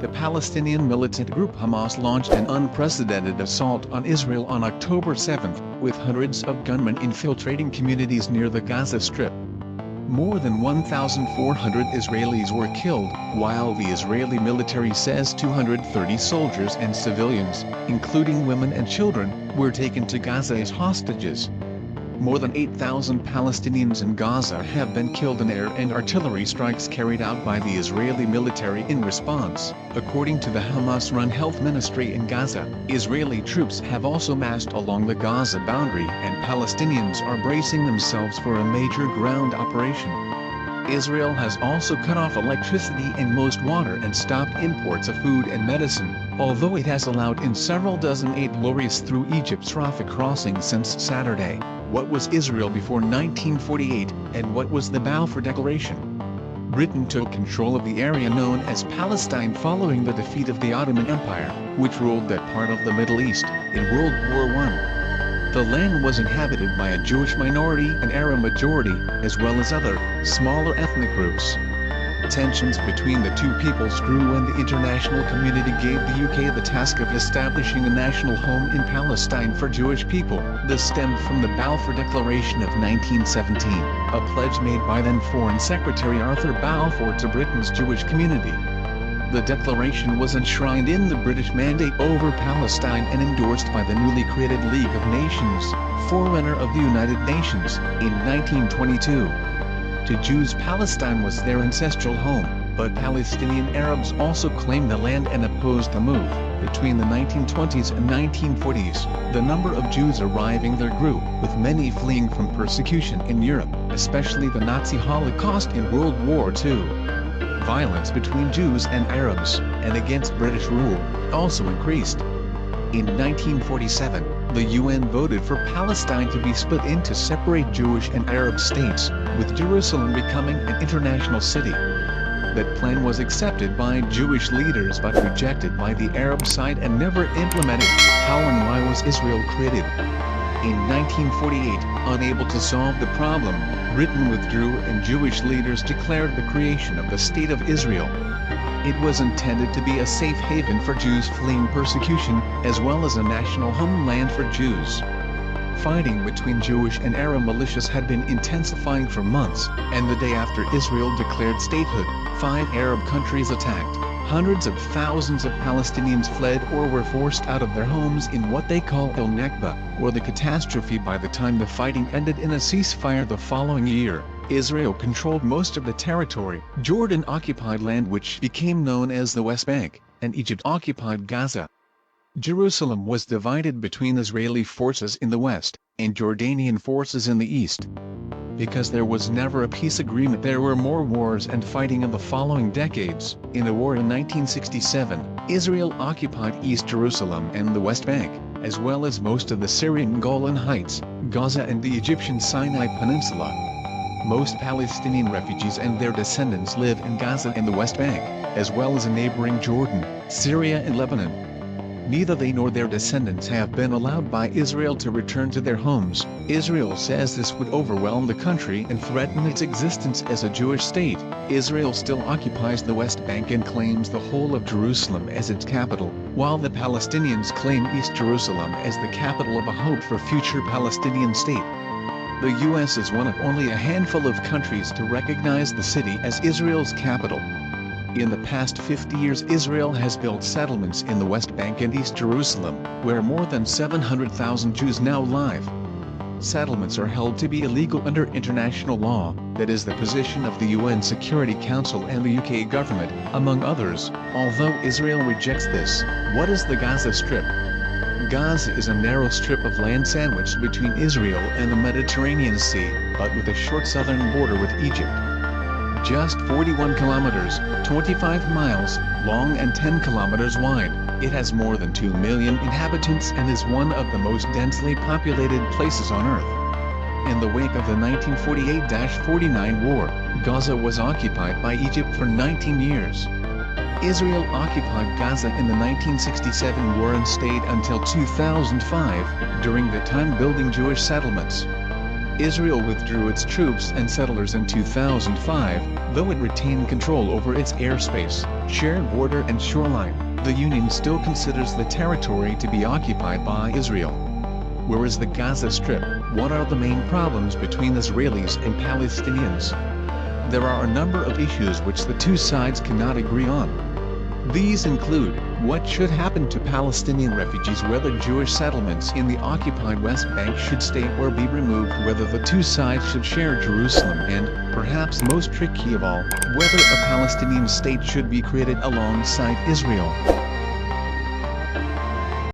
The Palestinian militant group Hamas launched an unprecedented assault on Israel on October 7, with hundreds of gunmen infiltrating communities near the Gaza Strip. More than 1,400 Israelis were killed, while the Israeli military says 230 soldiers and civilians, including women and children, were taken to Gaza as hostages. More than 8,000 Palestinians in Gaza have been killed in air and artillery strikes carried out by the Israeli military in response, according to the Hamas-run health ministry in Gaza. Israeli troops have also massed along the Gaza boundary and Palestinians are bracing themselves for a major ground operation. Israel has also cut off electricity and most water and stopped imports of food and medicine, although it has allowed in several dozen aid lorries through Egypt's Rafah crossing since Saturday. What was Israel before 1948, and what was the Balfour Declaration? Britain took control of the area known as Palestine following the defeat of the Ottoman Empire, which ruled that part of the Middle East, in World War I. The land was inhabited by a Jewish minority and Arab majority, as well as other, smaller ethnic groups. Tensions between the two peoples grew when the international community gave the UK the task of establishing a national home in Palestine for Jewish people. This stemmed from the Balfour Declaration of 1917, a pledge made by then Foreign Secretary Arthur Balfour to Britain's Jewish community. The declaration was enshrined in the British Mandate over Palestine and endorsed by the newly created League of Nations, forerunner of the United Nations, in 1922. To Jews, Palestine was their ancestral home, but Palestinian Arabs also claimed the land and opposed the move. Between the 1920s and 1940s, the number of Jews arriving there grew, with many fleeing from persecution in Europe, especially the Nazi Holocaust in World War II. Violence between Jews and Arabs, and against British rule, also increased. In 1947, the UN voted for Palestine to be split into separate Jewish and Arab states, with Jerusalem becoming an international city. That plan was accepted by Jewish leaders but rejected by the Arab side and never implemented. How and why was Israel created? In 1948, unable to solve the problem, Britain withdrew and Jewish leaders declared the creation of the State of Israel. It was intended to be a safe haven for Jews fleeing persecution, as well as a national homeland for Jews. Fighting between Jewish and Arab militias had been intensifying for months, and the day after Israel declared statehood, 5 Arab countries attacked. Hundreds of thousands of Palestinians fled or were forced out of their homes in what they call El Nakba, or the catastrophe. By the time the fighting ended in a ceasefire the following year, Israel controlled most of the territory. Jordan occupied land which became known as the West Bank, and Egypt occupied Gaza. Jerusalem was divided between Israeli forces in the west, and Jordanian forces in the east. Because there was never a peace agreement, there were more wars and fighting in the following decades. In the war in 1967, Israel occupied East Jerusalem and the West Bank, as well as most of the Syrian Golan Heights, Gaza and the Egyptian Sinai Peninsula. Most Palestinian refugees and their descendants live in Gaza and the West Bank, as well as in neighboring Jordan, Syria and Lebanon. Neither they nor their descendants have been allowed by Israel to return to their homes. Israel says this would overwhelm the country and threaten its existence as a Jewish state. Israel still occupies the West Bank and claims the whole of Jerusalem as its capital, while the Palestinians claim East Jerusalem as the capital of a hoped for future Palestinian state. The U.S. is one of only a handful of countries to recognize the city as Israel's capital. In the past 50 years, Israel has built settlements in the West Bank and East Jerusalem, where more than 700,000 Jews now live. Settlements are held to be illegal under international law, that is the position of the UN Security Council and the UK government, among others. Although Israel rejects this, what is the Gaza Strip? Gaza is a narrow strip of land sandwiched between Israel and the Mediterranean Sea, but with a short southern border with Egypt. Just 41 kilometers, 25 miles, long and 10 kilometers wide, it has more than 2 million inhabitants and is one of the most densely populated places on Earth. In the wake of the 1948-49 war, Gaza was occupied by Egypt for 19 years. Israel occupied Gaza in the 1967 war and stayed until 2005, during the time building Jewish settlements. Israel withdrew its troops and settlers in 2005, though it retained control over its airspace, shared border and shoreline. The Union still considers the territory to be occupied by Israel. Where is the Gaza Strip? What are the main problems between Israelis and Palestinians? There are a number of issues which the two sides cannot agree on. These include, what should happen to Palestinian refugees, whether Jewish settlements in the occupied West Bank should stay or be removed, whether the two sides should share Jerusalem, and, perhaps most tricky of all, whether a Palestinian state should be created alongside Israel.